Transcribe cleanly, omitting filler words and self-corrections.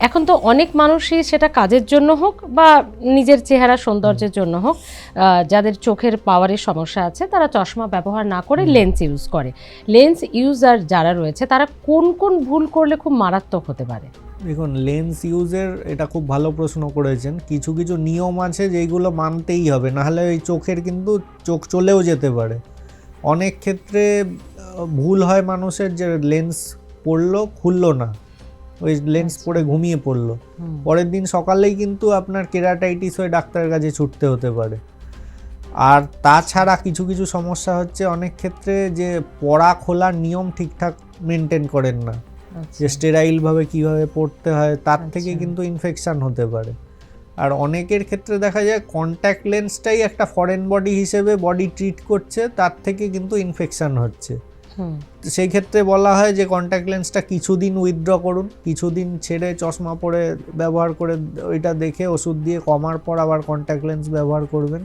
এখন তো অনেক মানুষই সেটা কাজের জন্য হোক বা নিজের চেহারা সৌন্দর্যের জন্য হোক, যাদের চোখের পাওয়ারের সমস্যা আছে তারা চশমা ব্যবহার না করে লেন্স ইউজ করে। লেন্স ইউজার যারা রয়েছে তারা কোন কোন ভুল করলে খুব মারাত্মক হতে পারে? দেখুন, লেন্স ইউজের এটা খুব ভালো প্রশ্ন করেছেন। কিছু কিছু নিয়ম আছে যেইগুলো মানতেই হবে, নাহলে ওই চোখের কিন্তু চোখ চলেও যেতে পারে। অনেক ক্ষেত্রে ভুল হয় মানুষের, যে লেন্স পড়লো খুললো না, ওই লেন্স পরে ঘুমিয়ে পড়লো, পরের দিন সকালেই কিন্তু আপনার কেরাটাইটিস হয়ে ডাক্তারের কাছে ছুটতে হতে পারে। আর তাছাড়া কিছু কিছু সমস্যা হচ্ছে অনেক ক্ষেত্রে যে পড়া খোলার নিয়ম ঠিকঠাক মেনটেন করেন না, যে স্টেরাইলভাবে কীভাবে পড়তে হয়, তার থেকে কিন্তু ইনফেকশান হতে পারে। আর অনেকের ক্ষেত্রে দেখা যায় কন্ট্যাক্ট লেন্সটাই একটা ফরেন বডি হিসেবে বডি ট্রিট করছে, তার থেকে কিন্তু ইনফেকশান হচ্ছে। সেই ক্ষেত্রে বলা হয় যে কন্ট্যাক্ট লেন্সটা কিছুদিন উইথড্র করুন, কিছুদিন ছেড়ে চশমা পরে ব্যবহার করে ওইটা দেখে ওষুধ দিয়ে কমার পর আবার কন্ট্যাক্ট লেন্স ব্যবহার করবেন।